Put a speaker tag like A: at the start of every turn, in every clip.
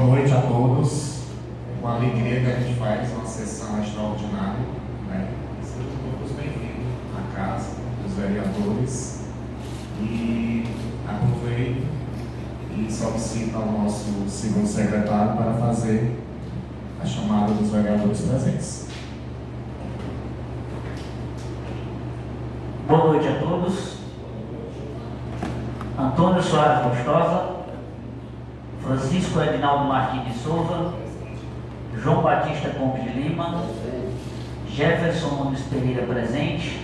A: Boa noite a todos. Com alegria que a gente faz uma sessão extraordinária, né? Sejam todos bem-vindos à Casa dos Vereadores. E aproveito e solicito ao nosso segundo secretário para fazer a chamada dos vereadores presentes.
B: Boa noite a todos. Antônio Soares Gostosa, Francisco Edinaldo Martins de Souza, João Batista Gomes de Lima, Jefferson Nunes Pereira presente,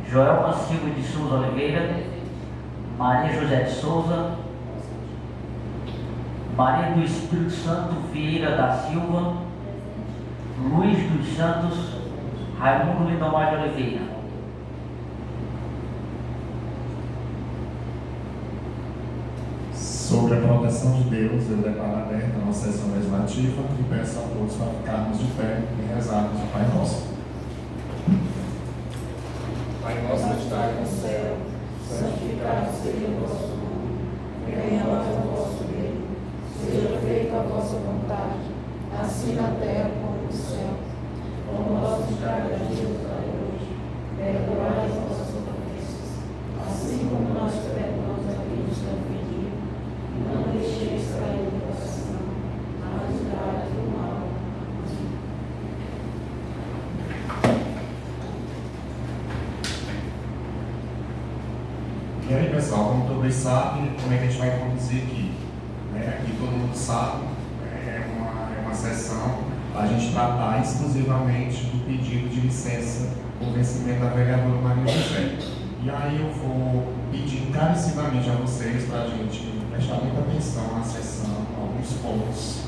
B: Joelma Silva de Souza Oliveira, Maria José de Souza, Maria do Espírito Santo Vieira da Silva, Luiz dos Santos, Raimundo Lindomar de Oliveira.
A: Sobre a proteção de Deus, eu declaro aberta a nossa sessão legislativa e peço a todos para ficarmos de pé e rezarmos o Pai Nosso.
C: Pai nosso que estás no céu, santificado seja o vosso nome. Venha a nós o vosso reino. Seja feita a vossa vontade, assim na terra como no céu. O nosso cada dia nos dai hoje. Perdoai as nossas ofensas, assim como nós perdoamos a quem nos tem ofendido. Não deixeis cair no coração, mas livrai-nos do mal.
A: E aí, pessoal, como todos sabem, como é que a gente vai conduzir aqui? Aqui todo mundo sabe, é uma sessão para a gente tratar exclusivamente do pedido de licença por vencimento da vereadora Maria José. E aí eu vou pedir encarecidamente a vocês para a gente prestar muita atenção na sessão, alguns pontos,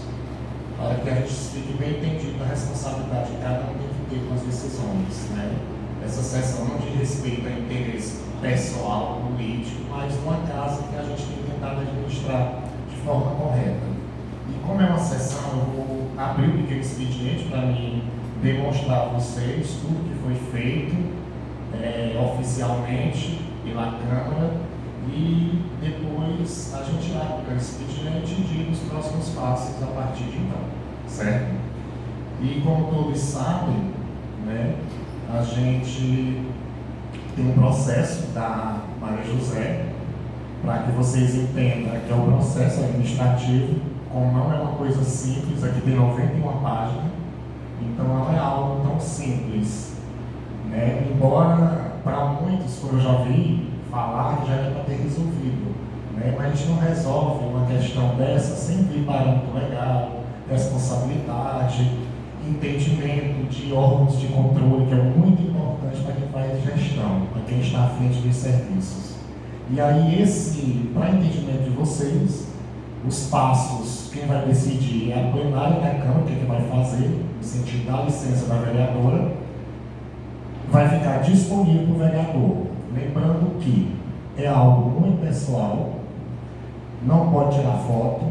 A: para que a gente fique bem entendido da responsabilidade que cada um tem que ter com as decisões, né? Essa sessão não diz respeito a interesse pessoal, político, mas uma casa que a gente tem tentado administrar de forma correta. E como é uma sessão, eu vou abrir um pequeno expediente para mim demonstrar a vocês tudo que foi feito oficialmente pela Câmara, e depois a gente abre o expediente e diz os próximos passos a partir de então, certo? E como todos sabem, né, a gente tem um processo da Maria José, para que vocês entendam que é um processo administrativo, como não é uma coisa simples, aqui tem 91 páginas, então não é algo tão simples, né? Embora para muitos, como eu já vi falar, já era para ter resolvido, né? Mas a gente não resolve uma questão dessa sem vir parâmetro legal, responsabilidade, entendimento de órgãos de controle, que é muito importante para quem faz gestão, para quem está à frente dos serviços. E aí, para entendimento de vocês, os passos, quem vai decidir é a plenária da Câmara, que vai fazer, no sentido da licença da vereadora, vai ficar disponível para o vereador. Lembrando que é algo muito pessoal, não pode tirar foto,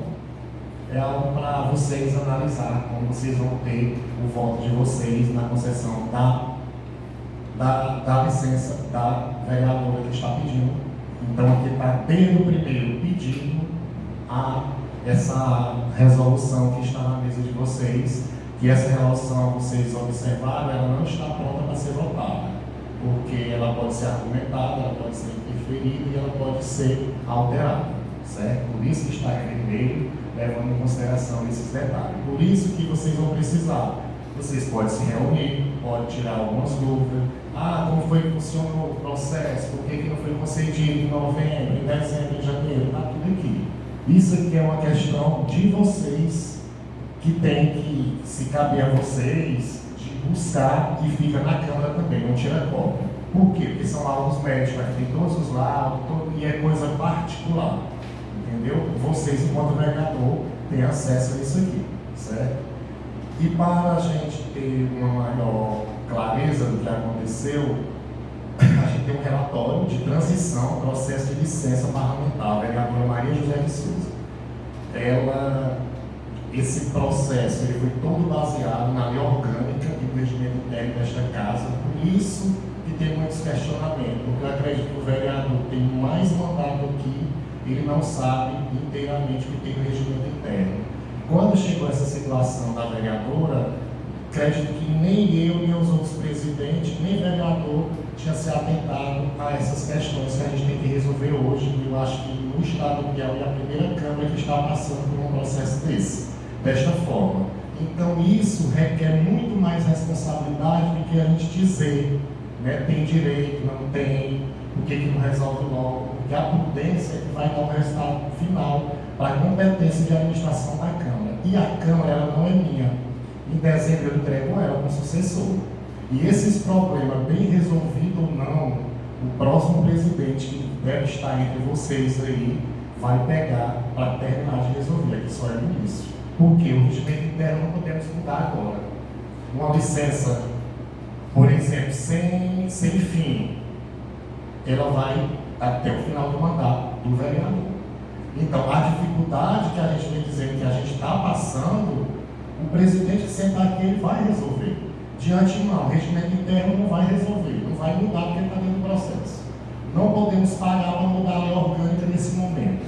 A: é algo para vocês analisar como vocês vão ter o voto de vocês na concessão da licença da vereadora que está pedindo. Então aqui está desde o primeiro pedido a essa resolução que está na mesa de vocês, que essa resolução, vocês observaram, ela não está pronta para ser votada, porque ela pode ser argumentada, ela pode ser interferida e ela pode ser alterada, certo? Por isso que está em vermelho, levando em consideração esses detalhes. Por isso que vocês vão precisar. Vocês podem se reunir, podem tirar algumas dúvidas. Como foi que funcionou o processo? Por que não foi concedido em novembro, em dezembro, em janeiro? Está tudo aqui. Isso aqui é uma questão de vocês, que tem que se caber a vocês de buscar, e fica na Câmara também, não tira cópia. Por quê? Porque são laudos médicos, tem todos os laudos, e é coisa particular. Entendeu? Vocês, enquanto vereador, têm acesso a isso aqui, certo? E para a gente ter uma maior clareza do que aconteceu, a gente tem um relatório de transição, processo de licença parlamentar, a vereadora Maria José de Souza. Esse processo ele foi todo baseado na lei orgânica do regimento interno desta casa, por isso que tem muitos questionamentos, porque eu acredito que o vereador tem mais mandato aqui, ele não sabe inteiramente o que tem no regimento interno. Quando chegou essa situação da vereadora, acredito que nem eu, nem os outros presidentes, nem vereador tinha se atentado a essas questões que a gente tem que resolver hoje. E eu acho que no estado do Piauí é a primeira Câmara que está passando por um processo desta forma. Então isso requer muito mais responsabilidade do que a gente dizer, né, tem direito, não tem, por que não resolve logo, porque a prudência é que vai dar o resultado final para a competência de administração da Câmara. E a Câmara, ela não é minha. Em dezembro eu entrego ela como sucessor. E esses problemas, bem resolvidos ou não, o próximo presidente, que deve estar entre vocês aí, vai pegar para terminar de resolver. Aqui só é o início. Porque o regimento interno não podemos mudar agora. Uma licença, por exemplo, sem fim, ela vai até o final do mandato do vereador. Então, a dificuldade que a gente vem dizendo que a gente está passando, o presidente sentar aqui, ele vai resolver. De antemão, o regimento interno não vai resolver, não vai mudar porque ele está dentro do processo. Não podemos pagar para mudar a lei orgânica nesse momento.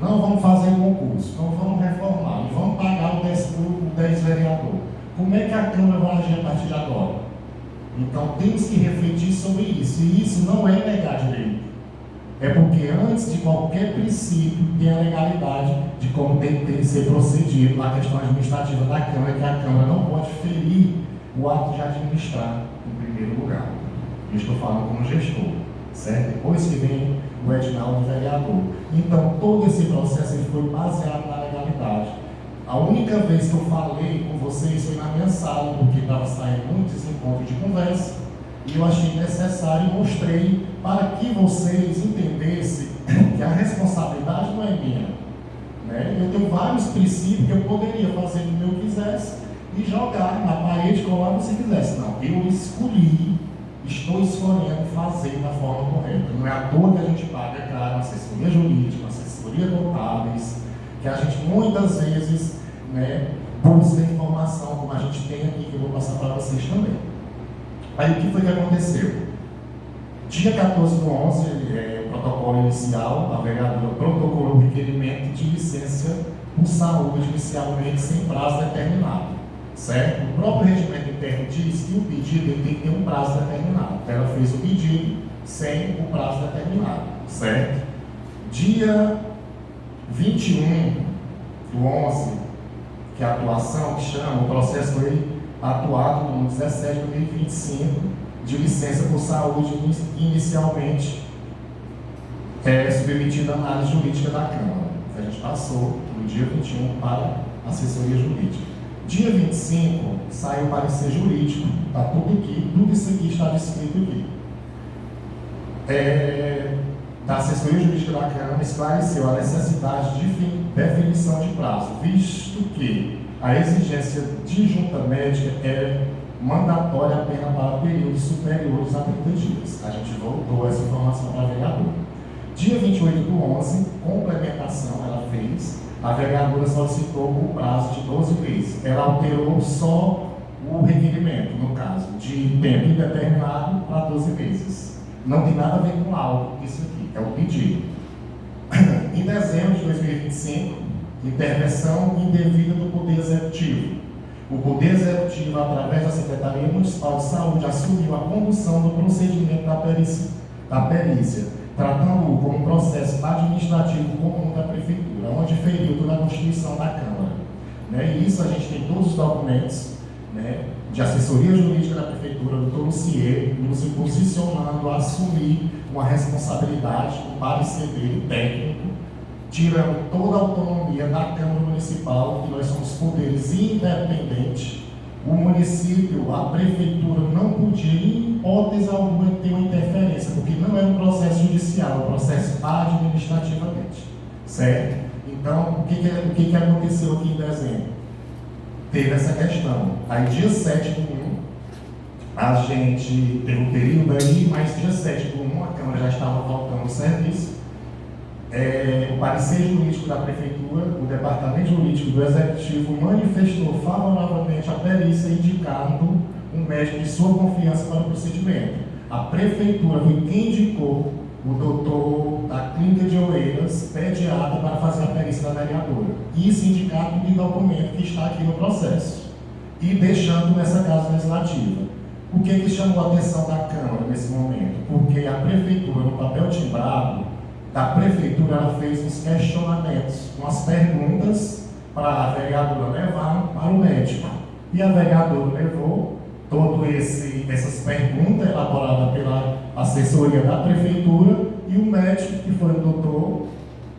A: Não vamos fazer concurso, não vamos reformar, não vamos pagar o 10 vereador. Como é que a Câmara vai agir a partir de agora? Então, temos que refletir sobre isso. E isso não é negar direito. É porque antes de qualquer princípio tem a legalidade de como tem que ser procedido na questão administrativa da Câmara, que a Câmara não pode ferir o ato de administrar em primeiro lugar. Eu estou falando como gestor, certo? Depois que vem o edital do vereador. Então, todo esse processo ele foi baseado na legalidade. A única vez que eu falei com vocês foi na minha sala, porque estava saindo muitos encontros de conversa, e eu achei necessário e mostrei para que vocês entendessem que a responsabilidade não é minha. Né? Eu tenho vários princípios que eu poderia fazer do que eu quisesse e jogar na parede como se quisesse. Não, eu escolhi, estou escolhendo fazer da forma correta. Não é à toa que a gente paga, é claro, assessoria jurídica, assessoria contábeis, que a gente muitas vezes, né, busca informação, como a gente tem aqui, que eu vou passar para vocês também. Aí o que foi que aconteceu? Dia 14 do 11, o protocolo inicial, a vereadora protocolou o requerimento de licença por saúde inicialmente sem prazo determinado, certo? O próprio regimento interno diz que o pedido ele tem que ter um prazo determinado. Ela fez o pedido sem o prazo determinado, certo? Dia 21 do 11, que é a atuação, que chama, o processo foi atuado no 17 de 2025, de licença por saúde, inicialmente submetida à análise jurídica da Câmara. A gente passou no dia 21 para a assessoria jurídica. Dia 25 saiu o parecer jurídico, está tudo aqui, tudo isso aqui está descrito aqui. Da assessoria jurídica da Câmara esclareceu a necessidade de definição de prazo, visto que a exigência de junta médica é mandatória apenas para períodos superiores a 30 dias. A gente voltou essa informação para a vereadora. Dia 28 do 11, complementação ela fez, a vereadora solicitou o prazo de 12 meses. Ela alterou só o requerimento, no caso, de tempo indeterminado para 12 meses. Não tem nada a ver com algo, isso aqui, é o pedido. Em dezembro de 2025, intervenção indevida do Poder Executivo. O Poder Executivo, através da Secretaria Municipal de Saúde, assumiu a condução do procedimento da perícia, tratando-o como um processo administrativo comum da Prefeitura, onde feriu toda a Constituição da Câmara. Né? E isso a gente tem todos os documentos, né, de assessoria jurídica da Prefeitura, do Dr. Lucier, nos posicionando a assumir uma responsabilidade, um parecer dele técnico, tirando toda a autonomia da Câmara Municipal, que nós somos poderes independentes. O município, a Prefeitura não podia, em hipótese alguma, ter uma interferência, porque não era um processo judicial, é um processo administrativamente, certo? Então, o que aconteceu aqui em dezembro? Teve essa questão. Aí, dia 7 do 1, a gente teve um período aí, mas dia 7 do 1, a Câmara já estava voltando ao serviço. O parecer jurídico da Prefeitura, o Departamento Jurídico do Executivo manifestou favoravelmente a perícia, indicando um médico de sua confiança para o procedimento. A Prefeitura foi quem indicou o doutor da Clínica de Oeiras pediatra para fazer a perícia da vereadora. Isso indicado de documento que está aqui no processo. E deixando nessa casa legislativa. O que chamou a atenção da Câmara nesse momento? Porque a Prefeitura, no papel timbrado da Prefeitura, ela fez uns questionamentos, umas perguntas para a vereadora levar para o médico. E a vereadora levou todas essas perguntas elaboradas pela assessoria da Prefeitura e o médico, que foi o doutor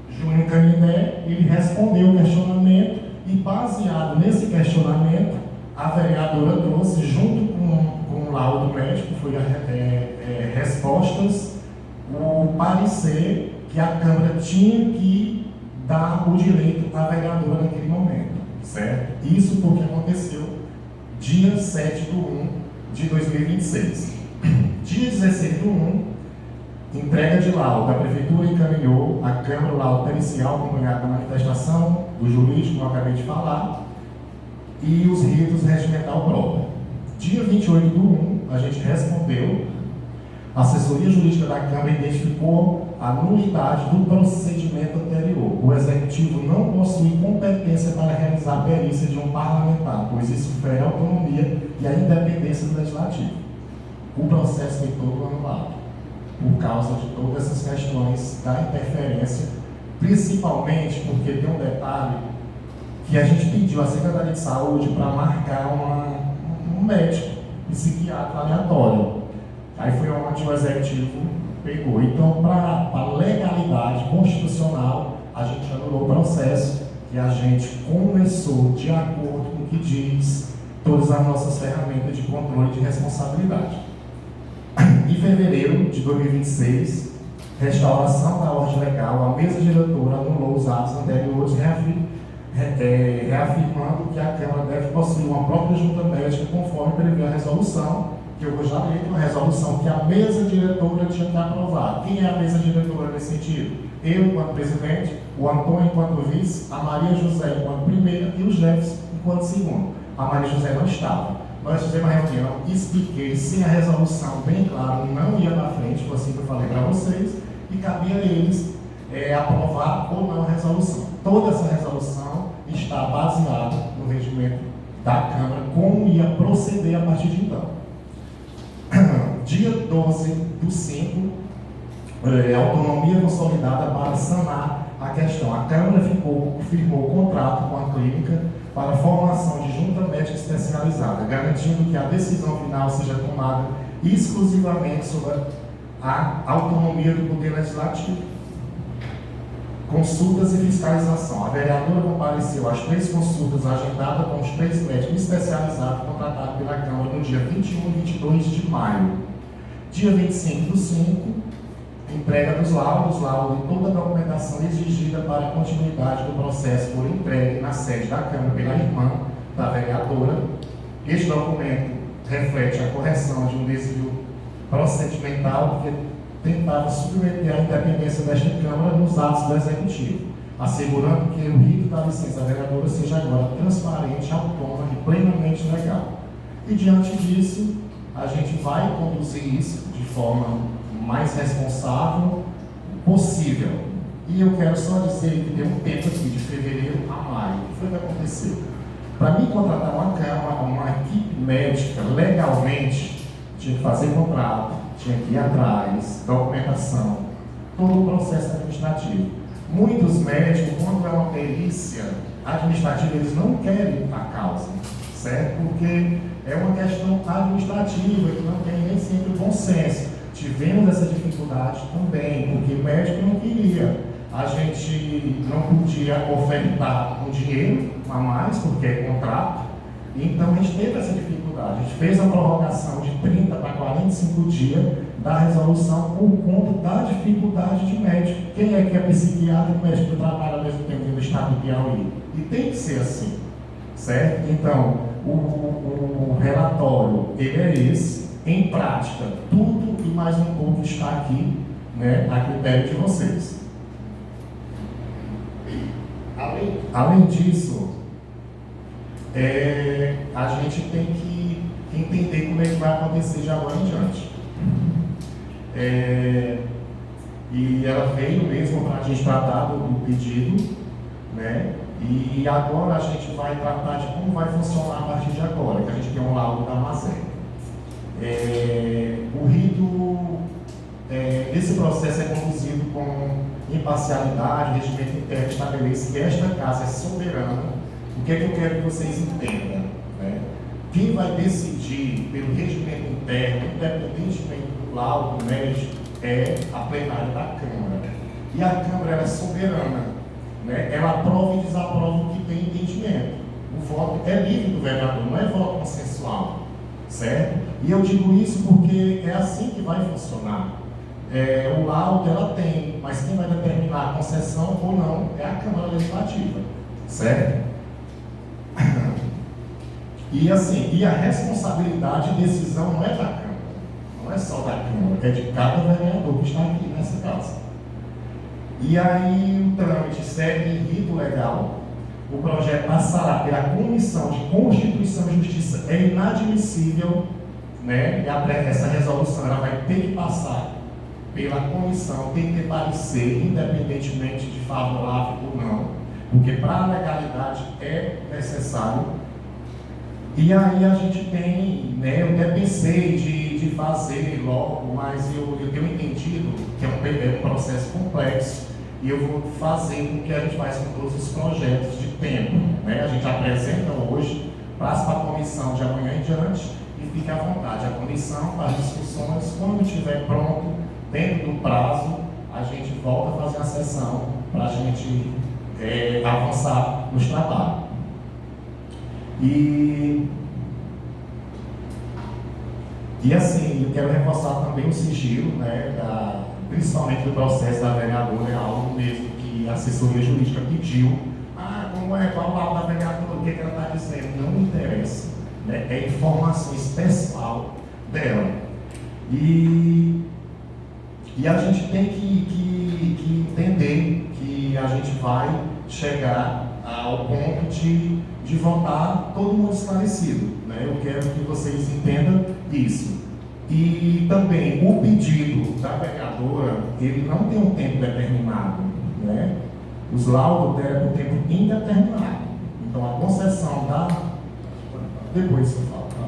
A: Júnior Caniné, ele respondeu o questionamento e, baseado nesse questionamento, a vereadora trouxe, junto com o laudo médico, foi respostas, o parecer que a Câmara tinha que dar o direito à vereadora naquele momento, certo? Isso porque aconteceu dia 7/1 de 2026. Dia 16/1, entrega de laudo. A Prefeitura encaminhou à Câmara o laudo pericial acompanhado da manifestação do jurídico, como eu acabei de falar, e os ritos regimental próprio. Dia 28/1, a gente respondeu. A assessoria jurídica da Câmara identificou a nulidade do procedimento anterior. O Executivo não possui competência para realizar a perícia de um parlamentar, pois isso fere a autonomia e a independência do Legislativo. O processo foi todo anulado, por causa de todas essas questões da interferência, principalmente porque tem um detalhe que a gente pediu à Secretaria de Saúde para marcar um médico, psiquiatra aleatório. Aí foi onde o Executivo pegou. Então, para legalidade constitucional, a gente anulou o processo e a gente começou de acordo com o que diz todas as nossas ferramentas de controle de responsabilidade. Em fevereiro de 2026, restauração da ordem legal, a mesa diretora anulou os atos anteriores, reafirmando que a Câmara deve possuir uma própria junta médica conforme prevê a resolução, que eu já li, uma resolução que a mesa diretora tinha que aprovar. Quem é a mesa diretora nesse sentido? Eu, enquanto presidente, o Antônio, enquanto vice, a Maria José, enquanto primeira, e o Jefferson, enquanto segundo. A Maria José não estava. Nós fizemos uma reunião, expliquei, sem a resolução bem claro, não ia na frente, foi assim que eu falei para vocês, e cabia a eles aprovar ou não a resolução. Toda essa resolução está baseada no regimento da Câmara, como ia proceder a partir de então. Dia 12/5, autonomia consolidada para sanar a questão. A Câmara firmou o contrato com a clínica para a formação de junta médica especializada, garantindo que a decisão final seja tomada exclusivamente sob a autonomia do Poder Legislativo. Consultas e fiscalização. A vereadora compareceu às 3 consultas agendadas com os 3 médicos especializados contratados pela Câmara no dia 21 e 22 de maio. Dia 25/5, entrega dos laudos, laudo e toda a documentação exigida para a continuidade do processo por entregue na sede da Câmara pela irmã da vereadora. Este documento reflete a correção de um desvio procedimental que tentava submeter a independência desta Câmara nos atos do Executivo, assegurando que o rito da licença vereadora seja agora transparente, autônomo e plenamente legal. E diante disso, a gente vai conduzir isso de forma mais responsável possível. E eu quero só dizer que deu um tempo aqui, de fevereiro a maio. O que foi que aconteceu? Para mim contratar uma equipe médica legalmente, tinha que fazer contrato, tinha que ir atrás, documentação, todo o processo administrativo. Muitos médicos, quando é uma perícia administrativa, eles não querem a causa, certo? Porque é uma questão administrativa que não tem nem sempre bom senso. Tivemos essa dificuldade também, porque o médico não queria. A gente não podia ofertar um dinheiro a mais, porque é contrato. Então a gente teve essa dificuldade. A gente fez a prorrogação de 30 para 45 dias da resolução por conta da dificuldade de médico. Quem é que é psiquiatra e médico que trabalha ao mesmo tempo no estado do Piauí? E tem que ser assim, certo? Então, o relatório, ele é esse. Em prática, tudo e mais um pouco está aqui, né, a critério de vocês. Além disso, a gente tem que entender como é que vai acontecer de agora em diante. E ela veio mesmo para a gente tratar do pedido, né? E agora a gente vai tratar de como vai funcionar a partir de agora, que a gente tem um laudo da Mazé. O rito, esse processo é conduzido com imparcialidade, o regimento interno estabelece que esta casa é soberana. O que é que eu quero que vocês entendam? Né? Quem vai decidir pelo regimento interno, independentemente do laudo médico, é a plenária da Câmara. E a Câmara ela é soberana, né? Ela aprova e desaprova o que tem entendimento. O voto é livre do vereador, não é voto consensual, certo? E eu digo isso porque é assim que vai funcionar. O laudo ela tem, mas quem vai determinar a concessão ou não é a Câmara Legislativa, certo? E assim, e a responsabilidade de decisão não é da Câmara, não é só da Câmara, é de cada vereador que está aqui nessa casa. E aí o trâmite segue em rito legal, o projeto passará pela Comissão de Constituição e Justiça, é inadmissível, né? E essa resolução ela vai ter que passar pela comissão, tem que ter parecer, independentemente de favorável ou não, porque para a legalidade é necessário. E aí a gente tem, né, eu até pensei de fazer logo, mas eu tenho entendido que é um processo complexo e eu vou fazer com que a gente faz com todos os projetos de tempo. Né? A gente apresenta hoje, passa para a comissão de amanhã em diante e fique à vontade. A comissão faz discussões, quando estiver pronto, dentro do prazo, a gente volta a fazer a sessão para a gente avançar nos trabalhos. E assim, eu quero reforçar também o sigilo, né, principalmente do processo da vereadora, é algo mesmo que a assessoria jurídica pediu. Como é, qual o laudo da vereadora, o que ela está dizendo? Não me interessa, né, é informações pessoal dela. E a gente tem que entender que a gente vai chegar ao ponto de votar todo mundo esclarecido, né? Eu quero que vocês entendam isso. E também o pedido da vereadora, ele não tem um tempo determinado, né? Os laudos dela é por tempo indeterminado. Então a concessão depois você fala, tá?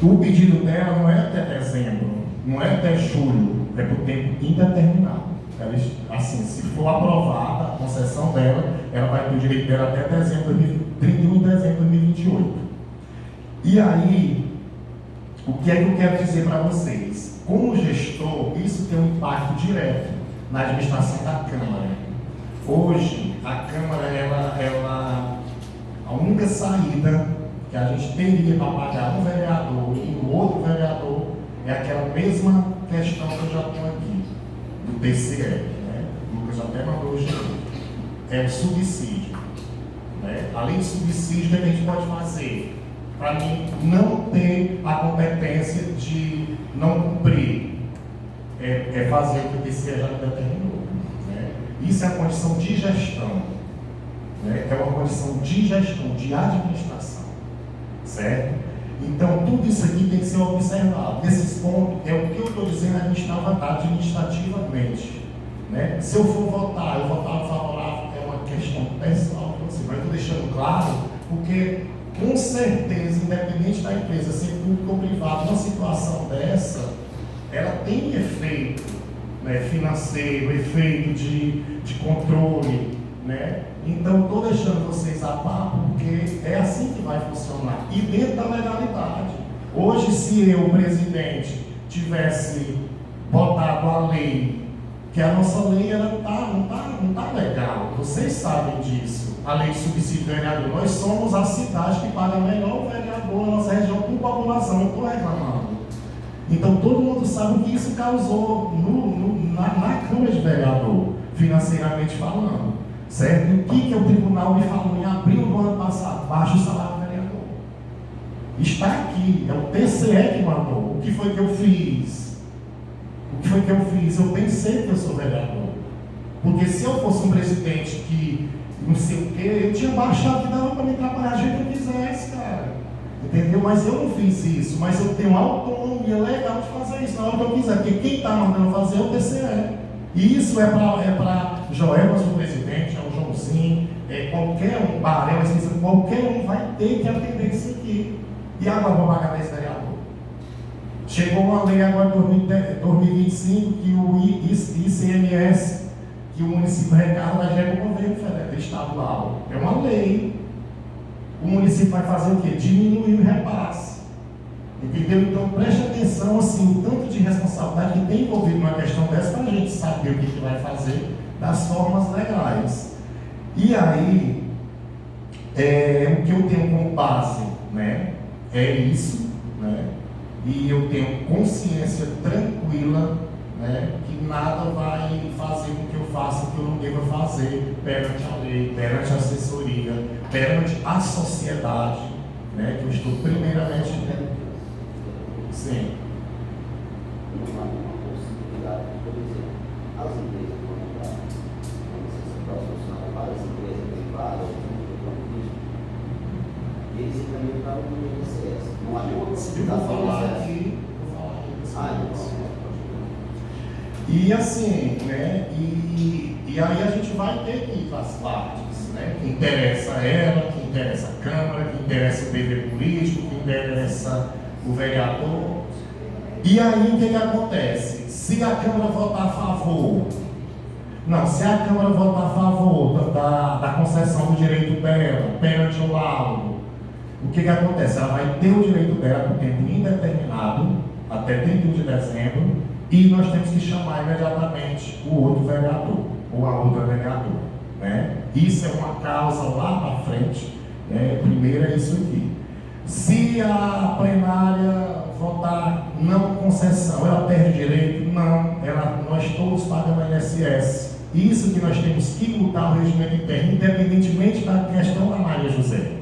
A: O pedido dela não é até dezembro, não é até julho, é por tempo indeterminado. Assim, se for aprovada a concessão dela, ela vai ter o direito dela até 31 de dezembro de 2028. E aí, o que é que eu quero dizer para vocês? Como gestor, isso tem um impacto direto na administração da Câmara. Hoje, a Câmara, a única saída que a gente teria para pagar um vereador e um outro vereador é aquela mesma questão que eu já tenho aqui, do TCE, né? O Lucas até mandou hoje. É o subsídio. Né? Além do subsídio, o que a gente pode fazer? Para mim, não ter a competência de não cumprir, é fazer o que o TCE já determinou. Né? Isso é a condição de gestão. Né? É uma condição de gestão, de administração. Certo? Então, tudo isso aqui tem que ser observado. Esses pontos é o que eu estou dizendo administrativamente. Né? Se eu for votar, eu votar favorável, é uma questão pessoal para você, mas eu estou deixando claro, porque com certeza, independente da empresa, ser público ou privado, uma situação dessa, ela tem efeito, né, financeiro, efeito de controle, né? Então, estou deixando vocês a par, porque é assim que vai funcionar, e dentro da legalidade. Hoje, se eu, presidente, tivesse botado a lei, que a nossa lei ela não está legal, vocês sabem disso, a lei de subsídio do vereador. Nós somos a cidade que paga melhor o vereador na nossa região por população, não estou reclamando. Então todo mundo sabe o que isso causou na Câmara de Vereador, financeiramente falando, certo? E o que o tribunal me falou em abril do ano passado? Baixa o salário do vereador. Está aqui, é o TCE que mandou. O que foi que eu fiz? Eu pensei que eu sou vereador. Porque se eu fosse um presidente que não sei o quê, eu tinha baixado que dava para me trabalhar do jeito que eu quisesse, cara. Entendeu? Mas eu não fiz isso. Mas eu tenho autonomia legal de fazer isso na hora que eu quiser. Porque quem está mandando fazer é o TCE. E isso é para Joelmas, o presidente, é o Joãozinho, qualquer um, Barel, qualquer um vai ter que atender isso aqui. E agora vou pagar esse vereador. Chegou uma lei agora em 2025 que o ICMS, que o município arrecada, vai gerar para o governo federal, estadual. É uma lei. O município vai fazer o quê? Diminuir o repasse. Entendeu? Então preste atenção assim, o tanto de responsabilidade que tem envolvido numa questão dessa para a gente saber o que vai fazer das formas legais. E aí, o que eu tenho como base, né, é isso, né, e eu tenho consciência tranquila, né, que nada vai fazer com que eu faça o que eu não devo fazer perante a lei, perante a assessoria, perante a sociedade, né, que eu estou primeiramente... Sim.
D: Uma possibilidade, por exemplo, as empresas vão entrar com licença para funcionar para as empresas privadas, e eles também para o INSS. Não há nenhuma possibilidade de
A: aqui. E assim, né? E aí a gente vai ter que ir para as partes, né? Que interessa ela, que interessa a Câmara, que interessa o PV político, que interessa o vereador. E aí o que acontece? Se a Câmara votar a favor, se a Câmara votar a favor da concessão do direito dela perante o laudo, o que acontece? Ela vai ter o direito dela por tempo indeterminado, até 31 de dezembro, e nós temos que chamar imediatamente o outro vereador, ou a outra vereadora, né? Isso é uma causa lá para frente, né? Primeiro é isso aqui. Se a plenária votar não concessão, ela perde direito? Não, nós todos pagamos INSS. Isso que nós temos que lutar o regimento interno, independentemente da questão da Maria José.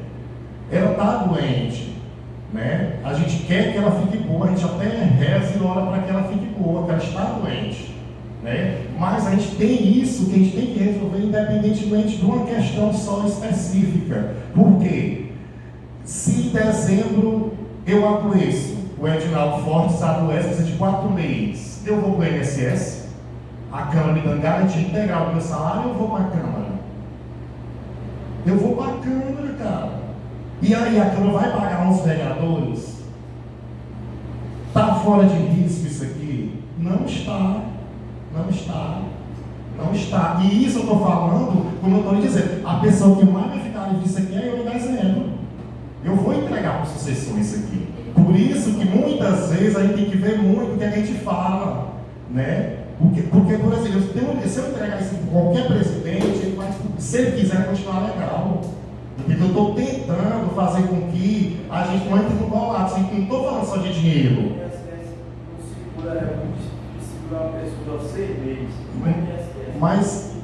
A: Ela está doente, né? A gente quer que ela fique boa, a gente até reza e ora para que ela fique boa, que ela está doente, né? Mas a gente tem isso que a gente tem que resolver independentemente de uma questão só específica. Por quê? Se em dezembro eu adoeço, o Edinaldo Fortes adoece, precisa de 4 meses, eu vou para o INSS, a Câmara me dá garantia integral do meu salário, eu vou para a Câmara. Eu vou para a Câmara, cara. E aí a Câmara vai pagar uns vereadores? Está fora de risco isso aqui? Não está. Não está. Não está. E isso eu estou falando, como eu estou lhe dizendo, a pessoa que mais vai ficar livre disso aqui é eu em dezembro. Eu vou entregar para o sucessor isso aqui. Por isso que muitas vezes a gente tem que ver muito o que a gente fala, né? Porque por exemplo, se eu entregar isso para qualquer presidente, ele vai, se ele quiser continuar legal. Porque eu estou tentando fazer com que a gente não entre no bolado. Assim, não estou falando só de dinheiro.
E: O INSS não segura uma pessoa 6 meses.
A: Mas,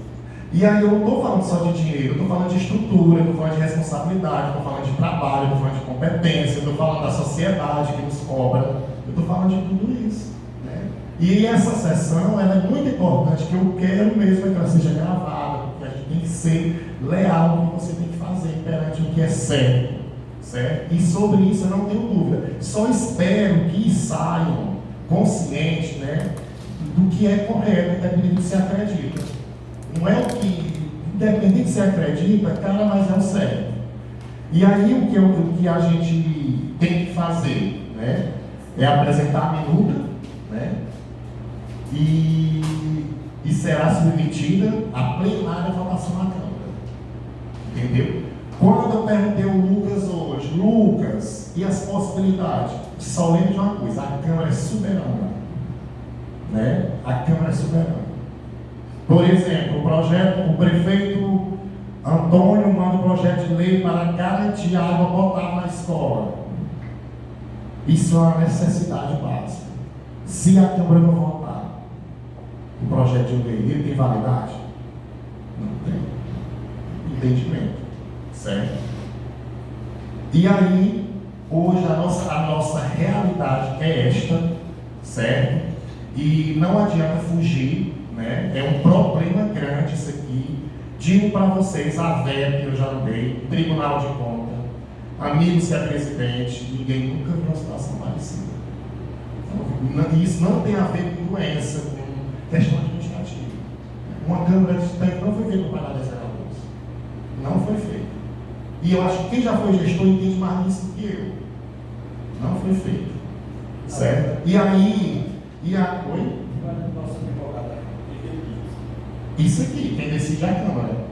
A: e aí eu não estou falando só de dinheiro, eu estou falando de estrutura, eu estou falando de responsabilidade, eu estou falando de trabalho, eu estou falando de competência, eu estou falando da sociedade que nos cobra, eu estou falando de tudo isso, né? E essa sessão, ela é muito importante, que eu quero mesmo que ela seja gravada, porque a gente tem que ser leal no que você tem que fazer perante o que é certo, certo? E sobre isso eu não tenho dúvida, só espero que saiam conscientes, né, do que é correto, independente de se acredita. Não é o que, independente de se acredita, cara, mas é o certo. E aí o que a gente tem que fazer, né, é apresentar a minuta, né, e será submetida à plenária votação na Câmara. Entendeu? Quando eu perguntei ao Lucas hoje, Lucas, e as possibilidades? Só lembro de uma coisa, a Câmara é soberana. Né? A Câmara é soberana. Por exemplo, o prefeito Antônio manda um projeto de lei para garantir água potável na escola. Isso é uma necessidade básica. Se a Câmara não votar o projeto de lei, ele tem validade? Não tem. Entendimento. Certo? E aí, hoje a nossa realidade é esta, certo? E não adianta fugir, né? É um problema grande isso aqui. Digo para vocês, a VEP eu já andei, Tribunal de Contas, amigos que é presidente, ninguém nunca viu uma situação parecida. Então, isso não tem a ver com doença, com questão administrativa. Uma câmara de tanque não foi feita para pagar 10 vereadores. Não foi feita. E eu acho que quem já foi gestor entende mais disso do que eu. Não foi feito. Certo? E aí. Oi?
E: Nossa advogada, o que ele
A: Isso aqui, quem decide é a Câmara.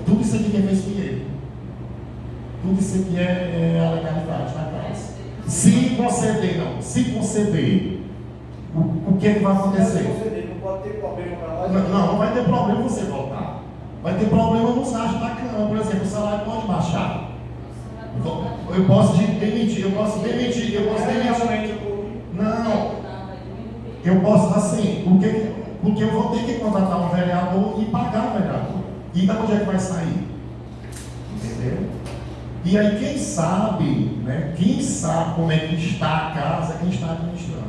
A: Tudo isso aqui quem fez foi ele. Tudo isso aqui é a legalidade na casa. Se conceder, o que vai acontecer?
E: Não pode ter problema para nós.
A: Não vai ter problema você voltar. Vai ter problema nos gastos da Câmara. Por exemplo, o salário pode baixar. Eu posso demitir. Não. Eu posso, assim, porque eu vou ter que contratar um vereador e pagar o vereador. E da onde é que vai sair? Entendeu? E aí quem sabe como é que está a casa, quem está administrando.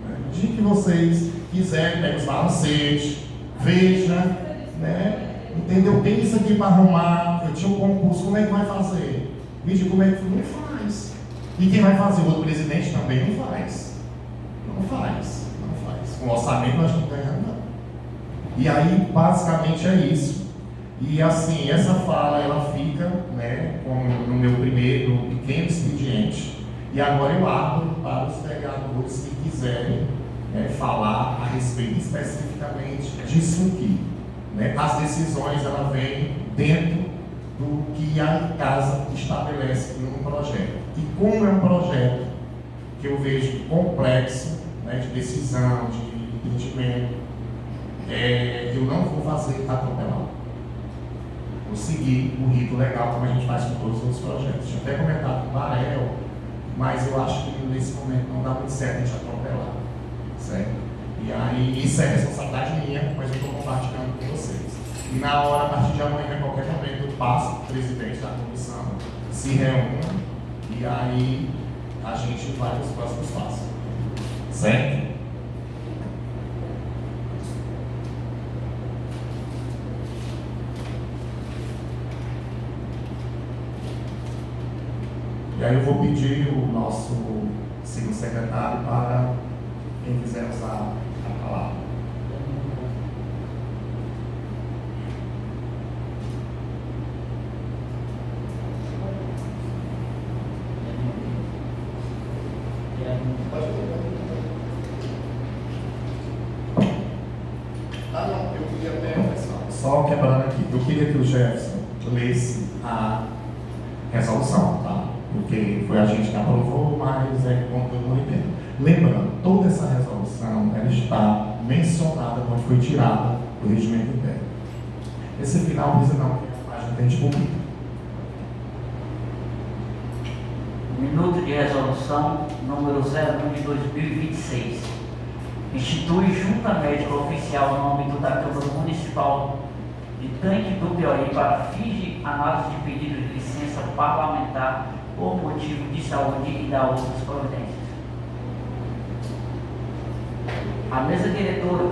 A: Né? No dia que vocês quiserem, pega os balancetes, veja, né? Entendeu? Tem isso aqui para arrumar, eu tinha um concurso, como é que vai fazer? Me diga como é que não faz. E quem vai fazer? O outro presidente também não faz. Não faz. Com o orçamento nós não ganhamos nada. E aí, basicamente é isso. E assim, essa fala, ela fica, né, como no meu primeiro pequeno expediente. E agora eu abro para os vereadores que quiserem, né, falar a respeito especificamente disso aqui. Né? As decisões, ela vêm dentro do que a casa estabelece num projeto. E como é um projeto que eu vejo complexo, né, de decisão, de entendimento, eu não vou fazer atropelado. Vou seguir o rito legal, como a gente faz com todos os outros projetos. Tinha até comentado com o Varel, mas eu acho que nesse momento não dá muito certo a gente atropelar. Certo? E aí, isso é responsabilidade minha, mas eu estou compartilhando com vocês. E na hora, a partir de amanhã, em qualquer momento, eu passo para o presidente da comissão, se reúna, e aí a gente vai para os próximos passos. Certo? E aí eu vou pedir o nosso segundo secretário para quem quiser usar a palavra. Eu queria até, só quebrando aqui, eu queria que o Jefferson lesse a resolução, tá? Porque foi a gente que aprovou, mas é como todo mundo entende. Lembrando, toda essa resolução, ela está mencionada quando foi tirada do regimento interno. Esse final precisa não, porque a página tem de publica.
B: Minuto de resolução número 01 de 2026. Institui junta médica oficial no âmbito da Câmara Municipal de Tanque do Piauí para fins de análise de pedido de licença parlamentar por motivo de saúde e da outras providências. A mesa diretora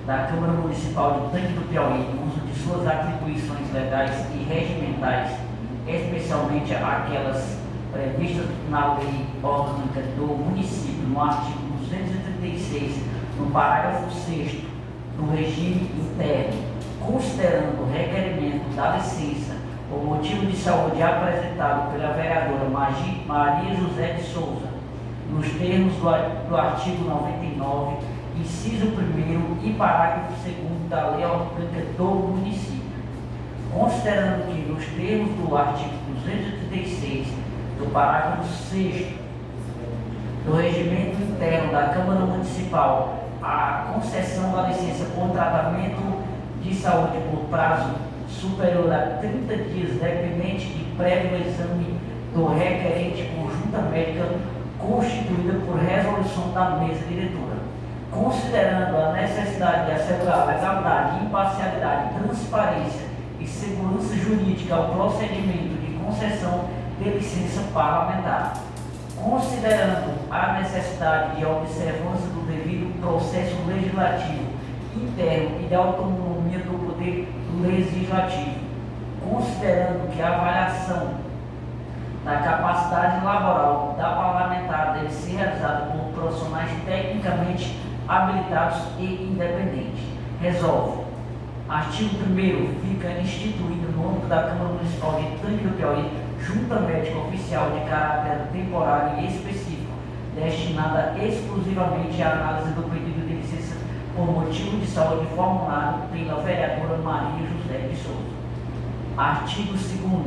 B: da Câmara Municipal de Tanque do Piauí, no uso de suas atribuições legais e regimentais, especialmente aquelas previstas na lei orgânica do município, no artigo 236, no parágrafo 6º, do regime interno, considerando o requerimento da licença por motivo de saúde apresentado pela vereadora Maria José de Souza, nos termos do artigo 99, inciso 1º e parágrafo 2º da lei orgânica do município, considerando que, nos termos do artigo 236, do parágrafo 6º do regimento interno da Câmara Municipal, a concessão da licença por tratamento de saúde por prazo superior a 30 dias, dependente de prévio exame do requerente por junta médica constituída por resolução da mesa diretora, considerando a necessidade de assegurar a legalidade, imparcialidade, transparência e segurança jurídica ao procedimento de concessão de licença parlamentar, considerando a necessidade de observância do devido processo legislativo interno e da autonomia do poder legislativo, considerando que a avaliação da capacidade laboral da parlamentar deve ser realizada por profissionais tecnicamente habilitados e independentes, Resolve. Artigo 1º. Fica instituído no âmbito da Câmara Municipal de Tanque do Piauí junta médica oficial de caráter temporário e específico, destinada exclusivamente à análise do pedido de licença por motivo de saúde formulado pela vereadora Maria José de Souza. Artigo 2º.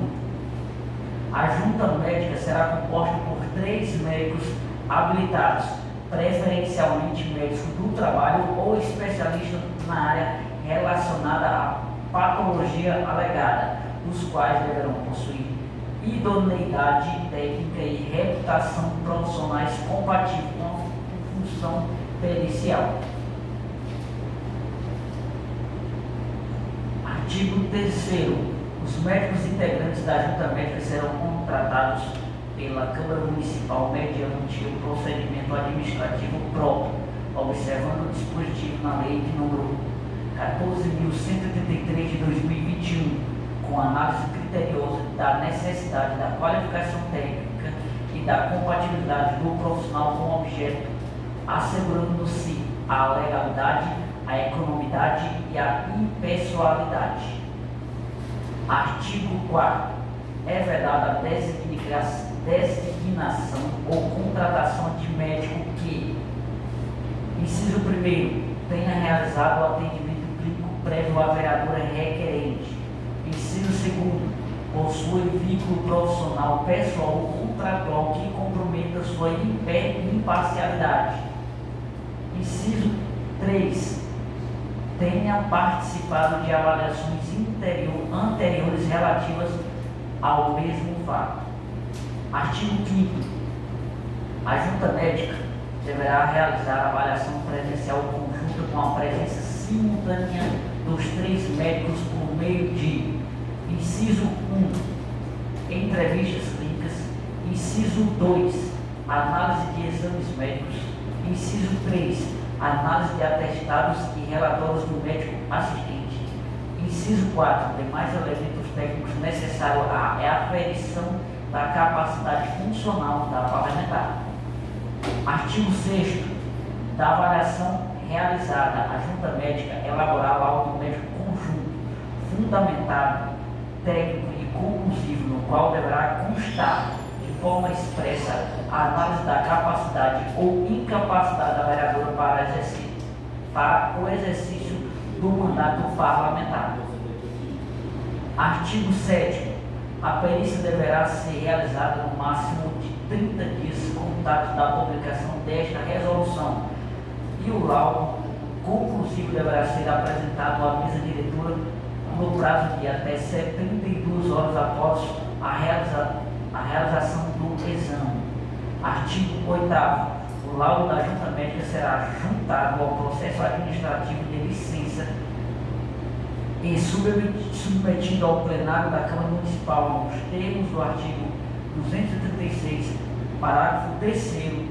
B: A junta médica será composta por 3 médicos habilitados, preferencialmente médicos do trabalho ou especialistas na área relacionada à patologia alegada, os quais deverão possuir idoneidade técnica e reputação profissionais compatível com a função pericial. Artigo 3º. Os médicos integrantes da junta médica serão contratados pela Câmara Municipal mediante o procedimento administrativo próprio, observando o dispositivo na lei de número 14.183 de 2021, com análise criteriosa da necessidade da qualificação técnica e da compatibilidade do profissional com o objeto, assegurando-se a legalidade, a economidade e a impessoalidade. Artigo 4º. É vedada a designação ou contratação de médico que, inciso 1º, tenha realizado o atendimento clínico prévio à vereadora requerente. Inciso 2º, possui vínculo profissional pessoal ou contratual que comprometa sua imparcialidade. Inciso 3, tenha participado de avaliações anteriores relativas ao mesmo fato. Artigo 5º. A junta médica deverá realizar a avaliação presencial conjunta com a presença simultânea dos 3 médicos por meio de: inciso 1, entrevistas clínicas; inciso 2, análise de exames médicos; inciso 3, análise de atestados e relatórios do médico assistente; inciso 4, demais elementos técnicos necessários à aferição da capacidade funcional da parlamentar. Artigo 6º. Da avaliação realizada, a junta médica elaborar laudo médico conjunto, fundamentado, técnico e conclusivo, no qual deverá constar de forma expressa a análise da capacidade ou incapacidade da vereadora para o exercício do mandato parlamentar. Artigo 7º. A perícia deverá ser realizada no máximo de 30 dias contados da publicação desta resolução, e o laudo conclusivo deverá ser apresentado à mesa diretora no prazo de até 72 horas após a realização do exame. Artigo 8º. O laudo da junta médica será juntado ao processo administrativo de licença e submetido ao plenário da Câmara Municipal nos termos do artigo 236, parágrafo 3º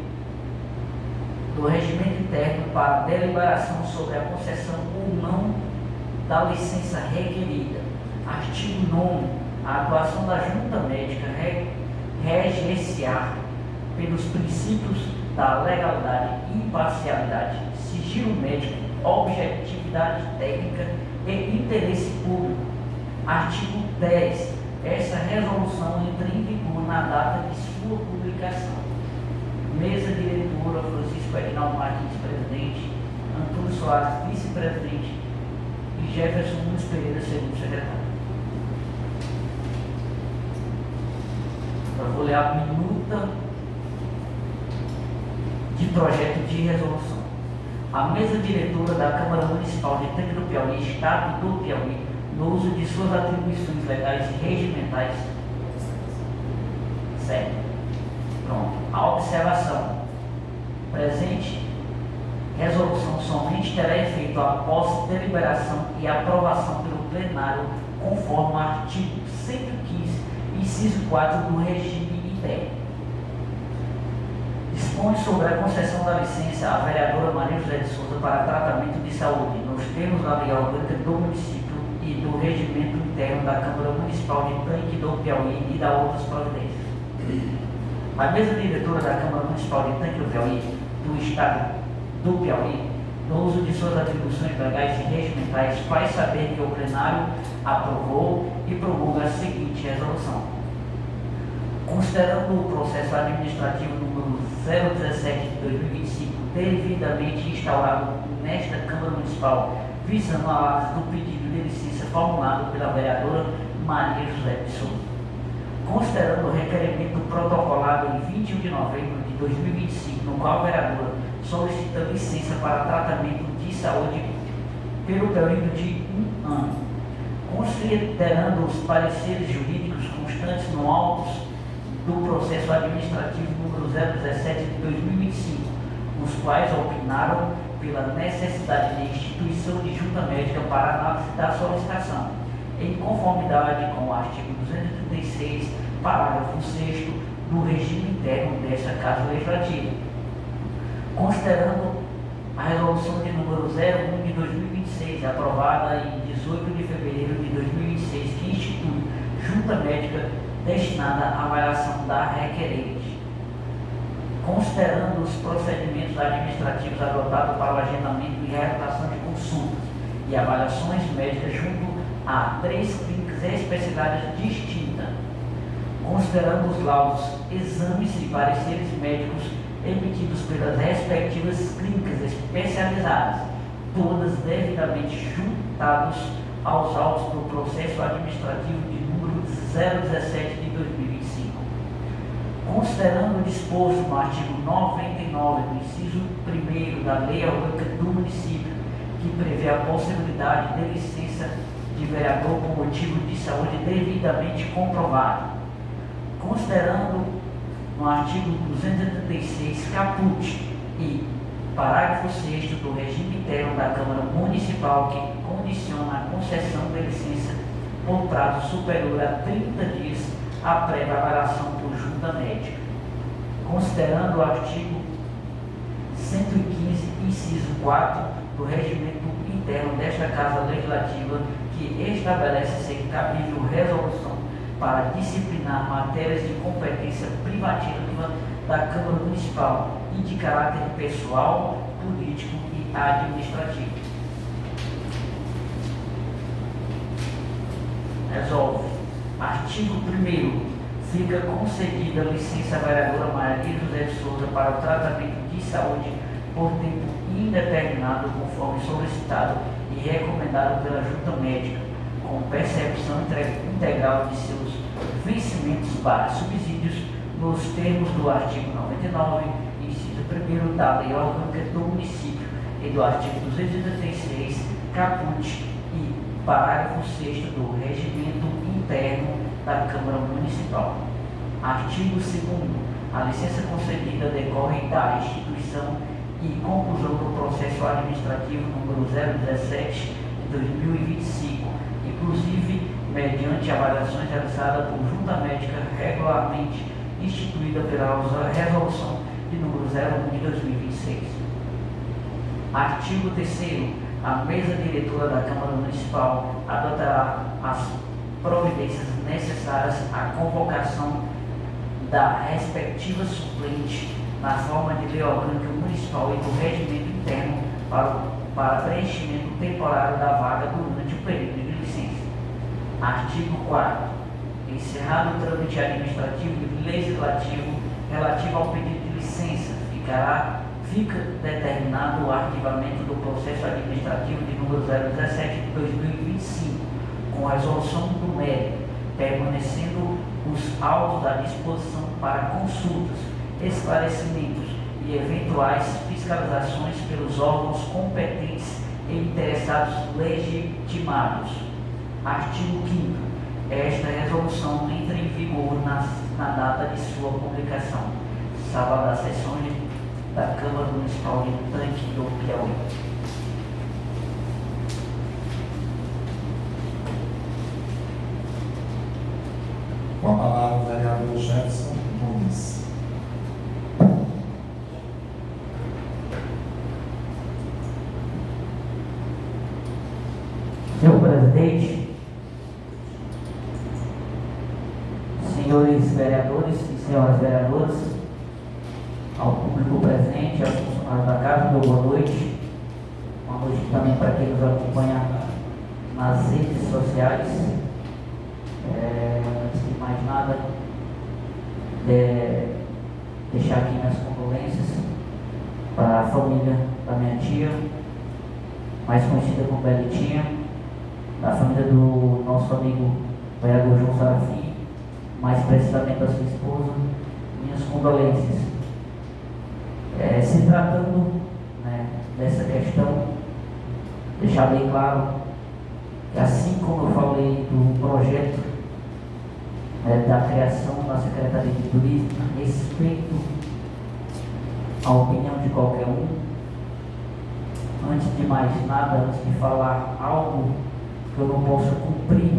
B: do Regimento Interno, para deliberação sobre a concessão ou não da licença requerida. Artigo 9º. A atuação da junta médica reger-se-á pelos princípios da legalidade, imparcialidade, sigilo médico, objetividade técnica e interesse público. Artigo 10. Essa resolução entra em vigor na data de sua publicação. Mesa diretora: Francisco Edinaldo Martins, presidente; Antônio Soares, vice-presidente; e Jefferson Nunes Pereira, segundo secretário. Eu vou ler a minuta de projeto de resolução. A mesa diretora da Câmara Municipal de Tanque do Piauí, Estado do Piauí, no uso de suas atribuições legais e regimentais. Certo. Pronto. A observação. Presente resolução somente terá efeito após deliberação e aprovação pelo plenário, conforme o artigo 115, inciso 4 do regime interno. Dispõe sobre a concessão da licença à vereadora Maria José de Souza para tratamento de saúde, nos termos da lei orgânica do município e do regimento interno da Câmara Municipal de Tanque do Piauí e da outras providências. A mesa diretora da Câmara Municipal de Tanque do Piauí, do Estado do Piauí, no uso de suas atribuições legais e regimentais, faz saber que o plenário aprovou e promulga a seguinte resolução. Considerando o processo administrativo número 017 de 2025 devidamente instaurado nesta Câmara Municipal, visando a análise do pedido de licença formulado pela vereadora Maria José de Souza. Considerando o requerimento protocolado em 21 de novembro de 2025, no qual a vereadora solicita licença para tratamento de saúde pelo período de 1 ano, considerando os pareceres jurídicos constantes no autos do processo administrativo número 017 de 2025, os quais opinaram pela necessidade de instituição de junta médica para análise da solicitação, em conformidade com o artigo 236, parágrafo 6º do regime interno desta Casa Legislativa. Considerando a resolução de número 01 de 2026, aprovada em 18 de fevereiro de 2026, que institui junta médica destinada à avaliação da requerente. Considerando os procedimentos administrativos adotados para o agendamento e realização de consultas e avaliações médicas junto a 3 clínicas especializadas distintas, considerando os laudos, exames e pareceres médicos emitidos pelas respectivas clínicas especializadas, todas devidamente juntados aos autos do processo administrativo de número 017 de 2025. Considerando o disposto no artigo 99 do inciso 1º da Lei Orgânica do Município, que prevê a possibilidade de licença de vereador por motivo de saúde devidamente comprovado. Considerando no artigo 286, caput e parágrafo 6º do regime interno da Câmara Municipal, que condiciona a concessão de licença por prazo superior a 30 dias a prévia avaliação por junta médica. Considerando o artigo 115, inciso 4 do regimento interno desta Casa Legislativa, que estabelece ser cabível resolução para disciplinar matérias de competência privativa da Câmara Municipal e de caráter pessoal, político e administrativo. Resolve. Artigo 1º. Fica concedida licença à vereadora Maria José de Souza para o tratamento de saúde por tempo indeterminado, conforme solicitado e recomendado pela junta médica, com percepção integral de seus vencimentos/subsídios nos termos do artigo 99, inciso 1º da Lei Orgânica do Município e do artigo 286, caput e parágrafo 6º do Regimento Interno da Câmara Municipal. Artigo 2º. A licença concedida decorre da instituição e conclusão do processo administrativo número 017 de 2025, inclusive mediante avaliações realizadas por junta médica regularmente instituída pela resolução de número 01 de 2026. Artigo 3º. A mesa diretora da Câmara Municipal adotará as providências necessárias à convocação da respectiva suplente na forma de lei orgânica municipal e do regimento interno para preenchimento temporário da vaga durante o período de licença. Artigo 4º. Encerrado o trâmite administrativo e legislativo relativo ao pedido de licença, fica determinado o arquivamento do processo administrativo de número 017 de 2025, com resolução do mérito, permanecendo os autos à disposição para consultas, esclarecimentos e eventuais fiscalizações pelos órgãos competentes e interessados legitimados. Artigo 5º. Esta resolução entra em vigor na data de sua publicação, salvo das sessões da Câmara Municipal de Tanque do Piauí.
A: Com a palavra o vereador Jefferson Nunes.
B: Senhor presidente, senhores vereadores e senhoras vereadoras, ao público presente, aos funcionários da casa, meu boa noite. Uma noite também para quem nos acompanha nas redes sociais. Antes de mais nada, deixar aqui minhas condolências para a família da minha tia, mais conhecida como Belitinha, da família do nosso amigo vereador João Sarafim, mais precisamente da sua esposa, minhas condolências. Se tratando, né, dessa questão, deixar bem claro que, assim como eu falei do projeto da criação da Secretaria de Turismo, respeito a opinião de qualquer um. Antes de mais nada, antes de falar algo que eu não possa cumprir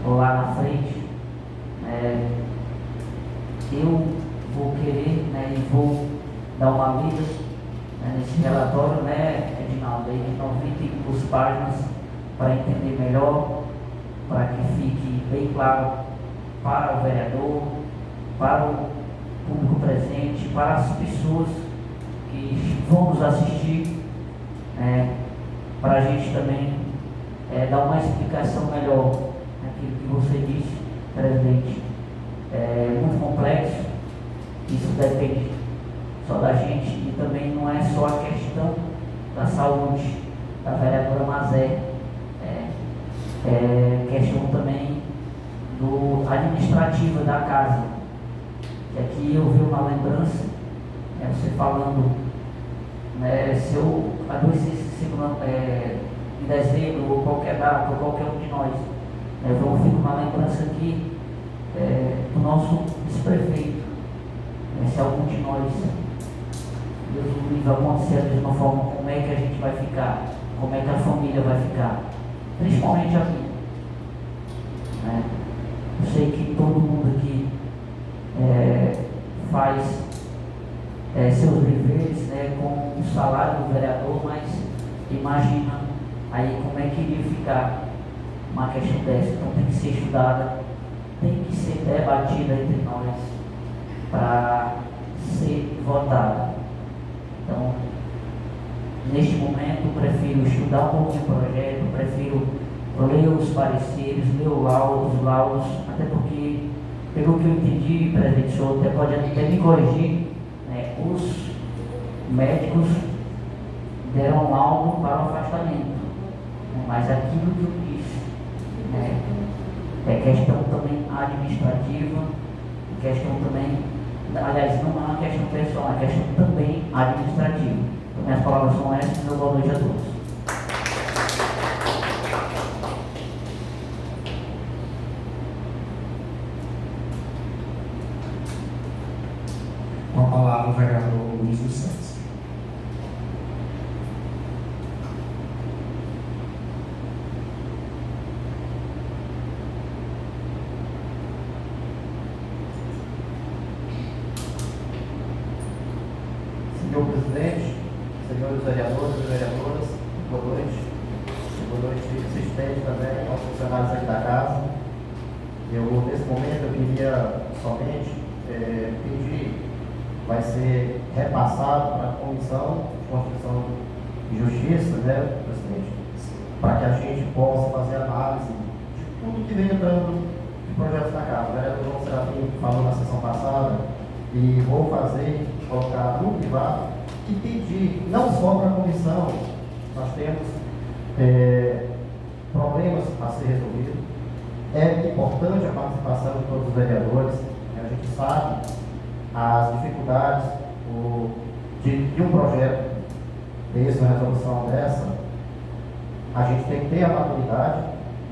B: lá na frente, eu vou querer, e vou dar uma lida nesse relatório, Edinaldo, aí de 92 páginas, para entender melhor, para que fique bem claro para o vereador, para o público presente, para as pessoas que vão nos assistir, para a gente também dar uma explicação melhor naquilo que você disse, presidente. É muito complexo, isso depende só da gente, e também não é só a questão da saúde da vereadora Mazé, questão também do administrativa da casa. E aqui eu vi uma lembrança, você falando, se eu adoecesse em dezembro, ou qualquer data, ou qualquer um de nós, eu vi uma lembrança aqui do nosso vice-prefeito. Se algum de nós, Deus o livre, acontecer da mesma forma, como é que a gente vai ficar? Como é que a família vai ficar? Principalmente a minha. Eu sei que todo mundo aqui faz seus deveres com o salário do vereador, mas imagina aí como é que iria ficar uma questão dessa. Então tem que ser estudada, tem que ser debatida entre nós para ser votada. Então, neste momento, eu prefiro estudar um pouquinho o projeto, prefiro ler os pareceres, ler os laudos, até porque, pelo que eu entendi, presidente, o senhor pode até me corrigir, os médicos deram laudo para o afastamento, mas aquilo que eu disse é questão também administrativa, questão também, aliás, não é uma questão pessoal, é uma questão também administrativa. Então, minhas palavras são essas, meu boa noite a todos.
A: Com a palavra o vereador Luiz dos Santos.
F: Senhor presidente, senhores vereadores e vereadoras, boa noite. Boa noite, assistente também, aos funcionários aqui da casa. Nesse momento, eu queria somente pedir, vai ser repassado para a Comissão de Constituição e Justiça, presidente, para que a gente possa fazer análise de tudo que vem entrando de projetos da casa. O vereador João Serafim falou na sessão passada, e vou colocar no privado e pedir, não só para a comissão, nós temos problemas a ser resolvidos. É importante a participação de todos os vereadores, a gente sabe as dificuldades de um projeto desse, uma resolução dessa. A gente tem que ter a maturidade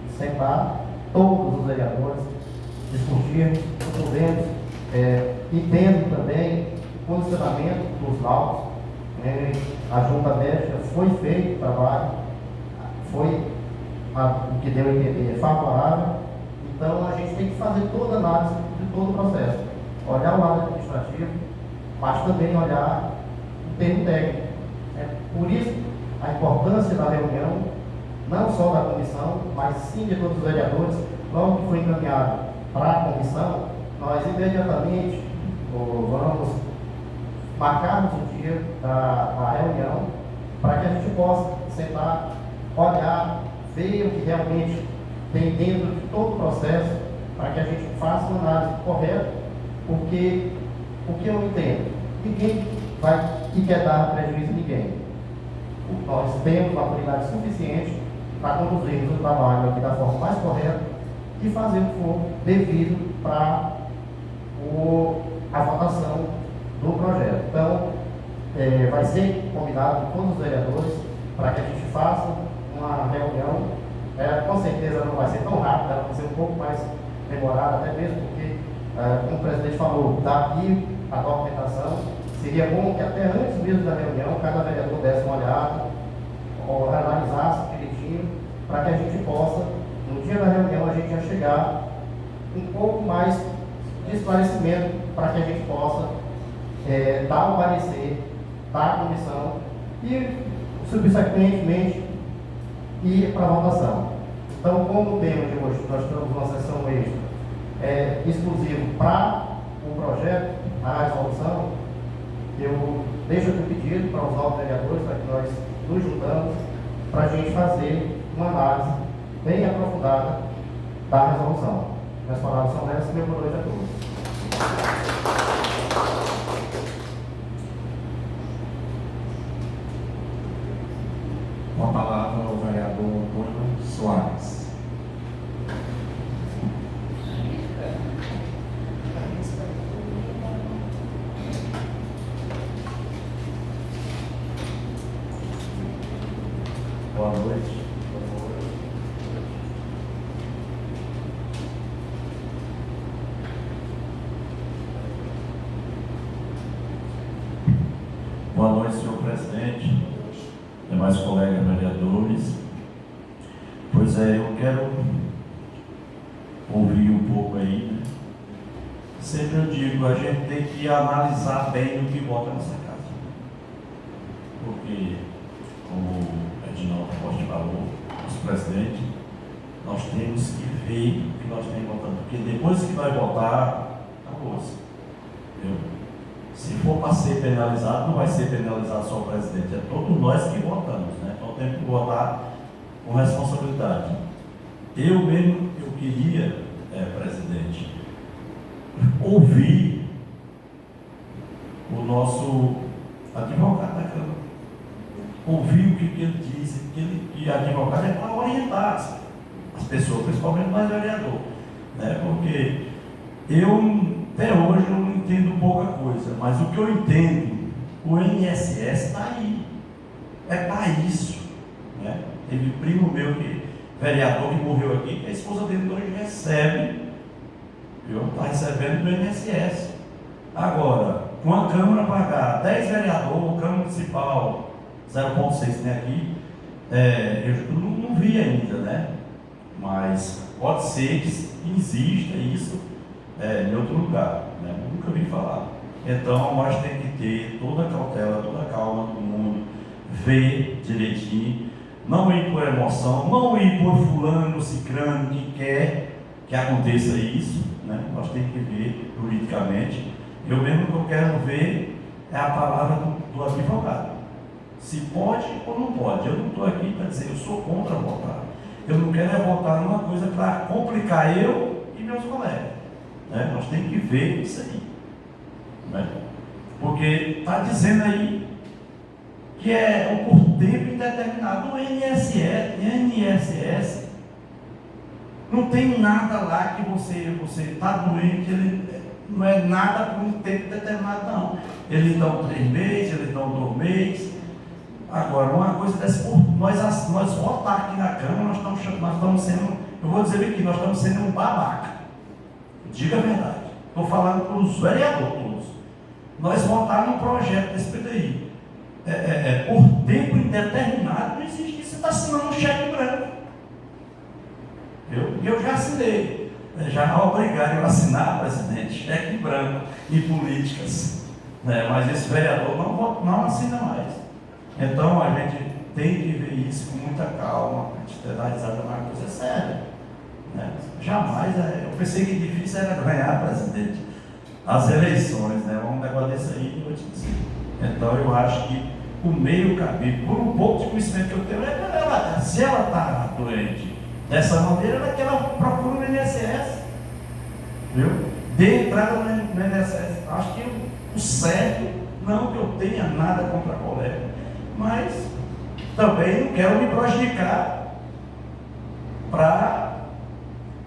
F: de sentar todos os vereadores, discutirmos, podemos, e tendo também o condicionamento dos laudos. A junta médica foi feito o trabalho, foi o que deu a entender favorável. Então a gente tem que fazer toda a análise de todo o processo, olhar o lado administrativo, mas também olhar o termo técnico. Por isso a importância da reunião, não só da comissão, mas sim de todos os vereadores. Logo que foi encaminhado para a comissão, nós imediatamente vamos marcarmos o dia da reunião para que a gente possa sentar, olhar, ver o que realmente tem dentro de todo o processo, para que a gente faça uma análise correta, porque o que eu entendo, ninguém vai que quer dar prejuízo a ninguém. Nós temos maturidade suficiente para conduzirmos o trabalho aqui da forma mais correta e fazer o que for devido para a votação do projeto. Então, vai ser combinado com todos os vereadores para que a gente faça uma reunião. Com certeza não vai ser tão rápida, ela vai ser um pouco mais demorada, até mesmo porque, como o presidente falou, daqui a documentação, seria bom que até antes mesmo da reunião, cada vereador desse uma olhada, ou analisasse direitinho, para que a gente possa, no dia da reunião, a gente já chegar um pouco mais de esclarecimento, para que a gente possa dar o parecer da comissão e, subsequentemente, ir para a votação. Então, como o tema de hoje, nós estamos numa sessão extra exclusivo para o projeto, a resolução, eu deixo aqui o pedido para os novos vereadores, para que nós nos juntamos, para a gente fazer uma análise bem aprofundada da resolução. Minhas palavras são essas, meu boa noite a todos.
A: Com a palavra o vereador Antônio Soares.
G: Boa noite. Boa noite, senhor presidente, demais colegas vereadores. Pois eu quero ouvir um pouco aí, né? Sempre eu digo, a gente tem que analisar bem o que vota nessa casa. Porque, como o Edinaldo Costa falou, nosso presidente, nós temos que ver o que nós temos votando. Porque depois que vai votar, acabou-se. Se for para ser penalizado, não vai ser penalizado só o presidente, é todos nós que votamos, né? Então temos que votar com responsabilidade. Eu queria, presidente, ouvir o nosso advogado da Câmara. Ouvir o que ele diz, que advogado é para orientar as pessoas, principalmente nós vereadores, né? Porque até hoje eu não entendo pouca coisa, mas o que eu entendo, o INSS está aí, é para isso, né? Teve um primo meu, vereador, que morreu aqui, que a esposa dele hoje recebe, está recebendo do INSS. Agora, com a Câmara pagar 10 vereadores, Câmara Municipal 0,6 tem aqui, eu não vi ainda, né? Mas pode ser que exista isso em outro lugar, né? Nunca vi falar. Então nós temos que ter toda a cautela, toda a calma do mundo, ver direitinho, não ir por emoção, não ir por fulano, cicrano que quer que aconteça isso, né? Nós temos que ver juridicamente. Eu mesmo que eu quero ver é a palavra do advogado. Se pode ou não pode. Eu não estou aqui para dizer eu sou contra votar. Eu não quero votar numa coisa para complicar eu e meus colegas. Né? Nós temos que ver isso aí. Né? Porque está dizendo aí que é por tempo indeterminado. O INSS não tem nada lá que você está doente, ele não é nada por um tempo determinado, não. Eles dão 3 meses, eles dão 2 meses. Agora, uma coisa dessa, nós votar aqui na Câmara, nós estamos sendo, eu vou dizer aqui, nós estamos sendo um babaca. Diga a verdade. Estou falando para os vereadores todos. Nós votar num projeto desse PDI. Por tempo indeterminado, não existe isso. Você está assinando um cheque branco. Eu já assinei. Já obrigaram eu a assinar, presidente, cheque branco em políticas. Né? Mas esse vereador não assina mais. Então a gente tem que ver isso com muita calma, a gente ter analisado uma coisa séria. Né? Jamais, eu pensei que difícil era ganhar, presidente, as eleições, né? Um negócio desse aí, eu vou te dizer. Então eu acho que o meio caminho, por um pouco de conhecimento que eu tenho, se ela está doente dessa maneira, é que ela procura o INSS, viu? Dê entrada no INSS. Acho que o certo, não que eu tenha nada contra a colega, mas também não quero me prejudicar para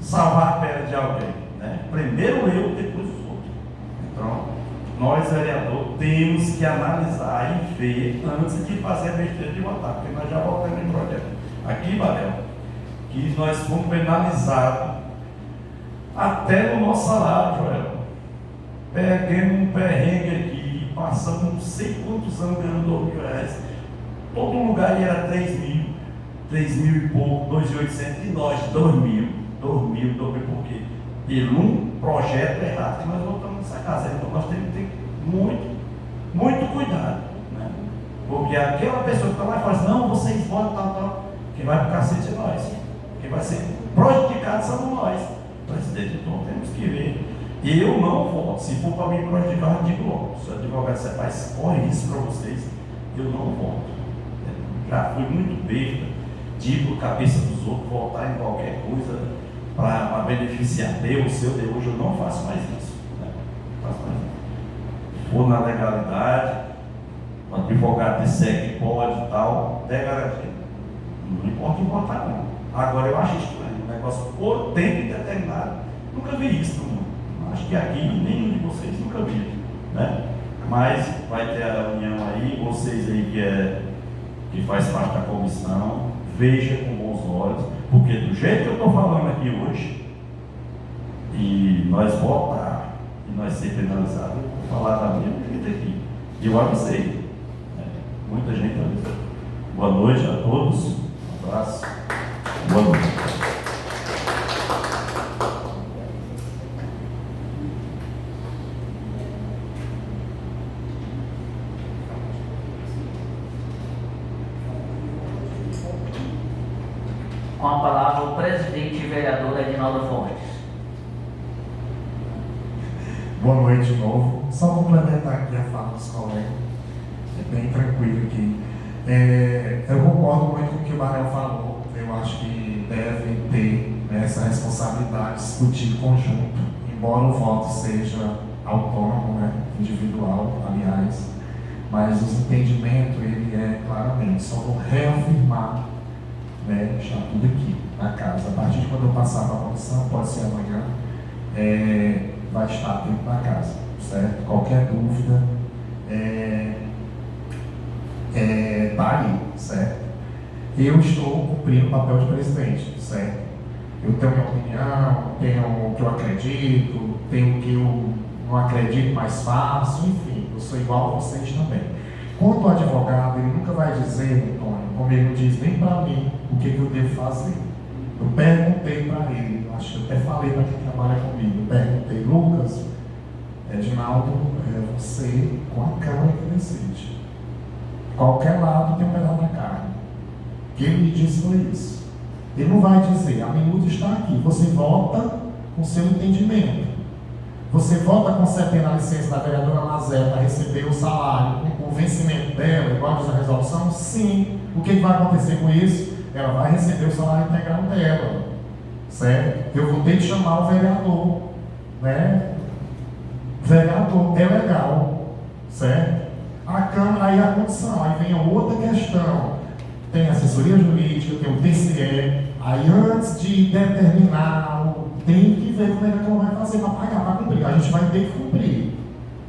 G: salvar a pele de alguém, né? Primeiro eu, depois os outros. Então, nós, vereador, temos que analisar e ver antes de fazer a besteira de votar, porque nós já votamos em projeto aqui, Barel, que nós fomos penalizados até no nosso salário, Joel. Peguemos um perrengue aqui, passamos não sei quantos anos ganhando R$2.000. Todo lugar era 3 mil e pouco, 2.800, e nós 2.000, por quê? Pelo um projeto errado que nós voltamos nessa casa. Então nós temos que ter muito cuidado, né? Porque aquela pessoa que está lá e fala assim, não, vocês votam, tal, quem vai para o cacete é nós. Quem vai ser prejudicado somos nós. Presidente, então temos que ver. Eu não voto. Se for para me prejudicar, eu digo logo. Se o advogado faz, corre isso para vocês, eu não voto. Já fui muito besta, digo cabeça dos outros, votar em qualquer coisa para beneficiar Deus, seu Deus. Hoje eu não faço mais isso, né? Não faço mais isso. Se for na legalidade, o advogado disser que pode e tal, der garantia. Não importa em votar, não. Agora eu acho estranho, um negócio por tempo indeterminado. Nunca vi isso no mundo. Acho que aqui nenhum de vocês nunca viu, né? Mas vai ter a reunião aí, vocês aí que faz parte da comissão, veja com bons olhos, porque do jeito que eu estou falando aqui hoje, e nós votar, e nós ser penalizados, eu vou falar da minha vida aqui. E eu avisei, né? Muita gente avisou. Boa noite a todos, um abraço, boa noite.
B: Com a palavra o presidente e vereador Edinaldo Fontes.
A: Boa noite de novo. Só complementar aqui a fala dos colegas. É bem tranquilo aqui. Eu concordo muito com o que o Barel falou. Eu acho que deve ter, né, essa responsabilidade de discutir em conjunto, embora o voto seja autônomo, né, individual, aliás, mas os entendimentos, ele é claramente, só vou reafirmar, né, deixar tudo aqui na casa. A partir de quando eu passar para a comissão, pode ser amanhã, vai estar dentro da casa, certo? Qualquer dúvida, tá aí, certo? Eu estou cumprindo o papel de presidente, certo? Eu tenho minha opinião, tenho o que eu acredito, tenho o que eu não acredito, mas faço, enfim, eu sou igual a vocês também. Quanto ao advogado, ele nunca vai dizer, Antônio, como ele não diz nem para mim o que eu devo fazer. Eu perguntei para ele, acho que eu até falei para quem trabalha comigo, eu perguntei, Lucas, Edinaldo, você com a Câmara que decide. Qualquer lado tem um pedaço da carne. O que ele me disse foi isso. Ele não vai dizer, a minuta está aqui, você vota com seu entendimento. Você vota concedendo a licença da vereadora Mazel para receber o salário com o vencimento dela, igual diz a resolução? Sim. O que vai acontecer com isso? Ela vai receber o salário integral dela, certo? Eu vou ter que chamar o vereador, né? Vereador é legal, certo? A Câmara, aí a condição, aí vem a outra questão. Tem assessoria jurídica, tem o TCE, aí antes de determinar, tem que ver como é que ela vai fazer para pagar, para cumprir. A gente vai ter que cumprir.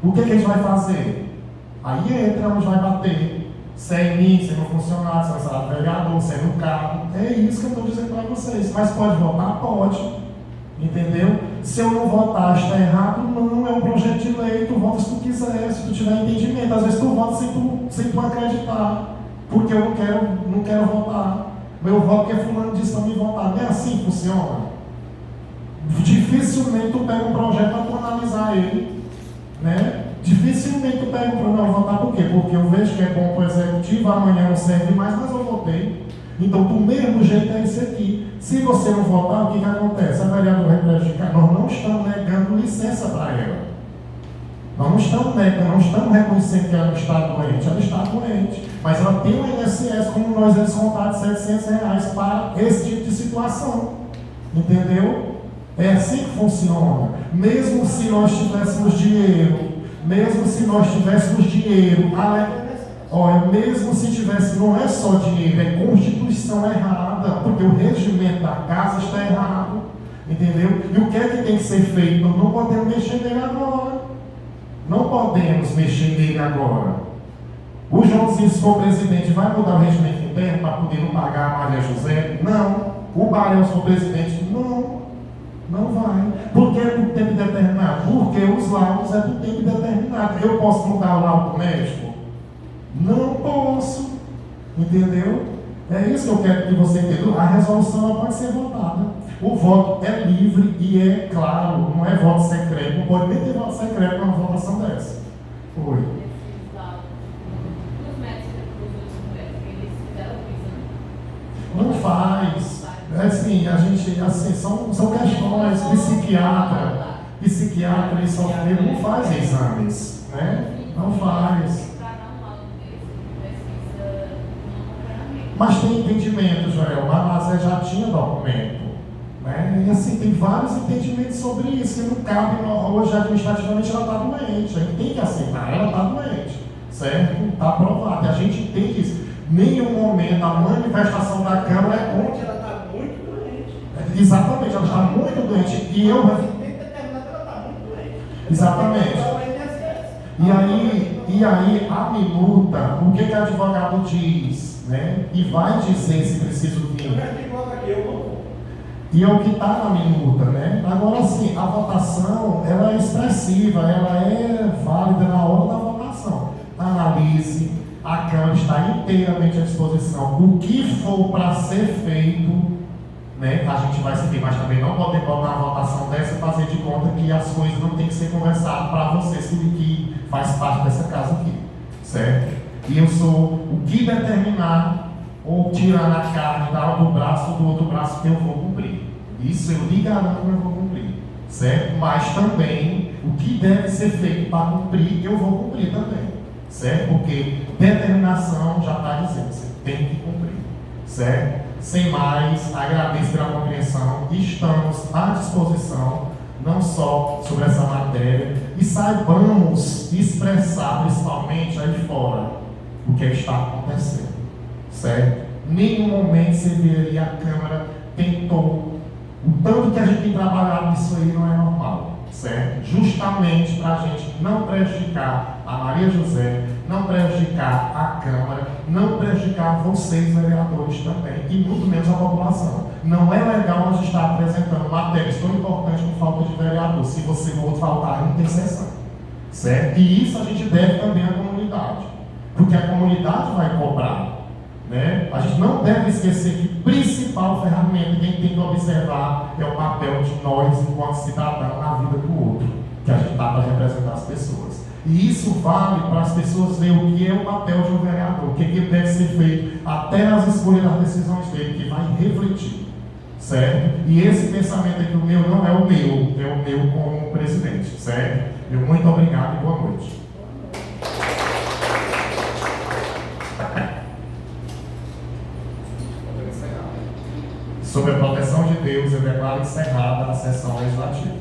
A: O que a gente vai fazer? Aí entra onde vai bater. Se é em mim, se é no funcionário, se é no salário do vereador, se é no carro. É isso que eu estou dizendo para vocês. Mas pode votar? Pode. Entendeu? Se eu não votar, está errado? Não, é um projeto de lei. Tu vota se tu quiser, se tu tiver entendimento. Às vezes tu vota sem tu acreditar. Porque eu não quero votar. Meu voto é fulano disse para me votar. Não é assim que funciona. Dificilmente tu pega um projeto para tu analisar ele, né? Dificilmente tu pega um projeto para votar, por quê? Porque eu vejo que é bom para o executivo, amanhã não serve mais, mas eu votei. Então, do mesmo jeito é isso aqui. Se você não votar, o que acontece? A vereadora vai prejudicar. Nós não estamos negando licença para ela. Nós não não estamos negando, não estamos reconhecendo que ela está doente, ela está doente. Mas ela tem um INSS como nós descontar de R$700 para esse tipo de situação. Entendeu? É assim que funciona. Mesmo se nós tivéssemos dinheiro, mesmo olha, mesmo se tivesse, não é só dinheiro, é constituição errada, porque o regimento da casa está errado, entendeu? E o que é que tem que ser feito? Nós não podemos mexer nele agora. Não podemos mexer nele agora. O Joãozinho, se for presidente, vai mudar o regimento interno para poder não pagar a Maria José? Não. O Barão, se for presidente? Não vai. Por que por tempo determinado? Porque os laudos é por tempo determinado. Eu posso mudar o laudo médico? Não posso. Entendeu? É isso que eu quero que você entenda. A resolução não pode ser votada. O voto é livre e é claro, não é voto secreto. Não pode nem ter voto secreto numa votação dessa. Oi. Não faz. É assim, a gente, assim, são questões, psiquiatra e sofrer não faz exames, né? Não faz. Mas tem entendimento, Joel, mas já tinha documento, né? E assim, tem vários entendimentos sobre isso, que não cabe, hoje administrativamente ela está doente, a gente tem que aceitar, ela está doente, certo? Está aprovado, e a gente entende isso. Nenhum momento a manifestação da Câmara é contra.
E: Ela está muito doente.
A: Exatamente, ela está muito doente. E eu.
E: Mas tem que determinar que ela está muito doente.
A: Exatamente. E aí a minuta, o que o advogado diz, né? E vai dizer se preciso vir. E é o que está na minuta, né? Agora sim, a votação, ela é expressiva, ela é válida na hora da votação. Analise, a Câmara está inteiramente à disposição. O que for para ser feito, né, a gente vai seguir, mas também não pode botar uma votação dessa e fazer de conta que as coisas não têm que ser conversadas para vocês que faz parte dessa casa aqui, certo? E eu sou o que determinar ou tirar na carne do braço do outro braço que eu vou cumprir. Isso eu lhe garanto que eu vou cumprir, certo? Mas também o que deve ser feito para cumprir, eu vou cumprir também, certo? Porque determinação já está dizendo, você tem que cumprir, certo? Sem mais, agradeço pela compreensão, estamos à disposição, não só sobre essa matéria, e saibamos expressar, principalmente aí fora, o que está acontecendo, certo? Nenhum momento você vê ali a Câmara tentou, o tanto que a gente tem trabalhado nisso aí não é normal, certo? Justamente para a gente não prejudicar a Maria José, não prejudicar a Câmara, não prejudicar vocês, vereadores, também, e muito menos a população. Não é legal a gente estar apresentando matérias tão importantes com falta de vereador, se você for faltar intercessão, certo? E isso a gente deve também à comunidade, porque a comunidade vai cobrar, né? A gente não deve esquecer que a principal ferramenta que a gente tem que observar é o papel de nós, enquanto cidadão, na vida do outro, que a gente está para representar as pessoas. E isso vale para as pessoas verem o que é o papel de um vereador, o que deve ser feito até nas escolhas das decisões dele, que vai refletir, certo? E esse pensamento aqui, o meu, não é o meu, é o meu como presidente, certo? Eu muito obrigado e boa noite. Sob a proteção de Deus, eu declaro encerrada a sessão legislativa.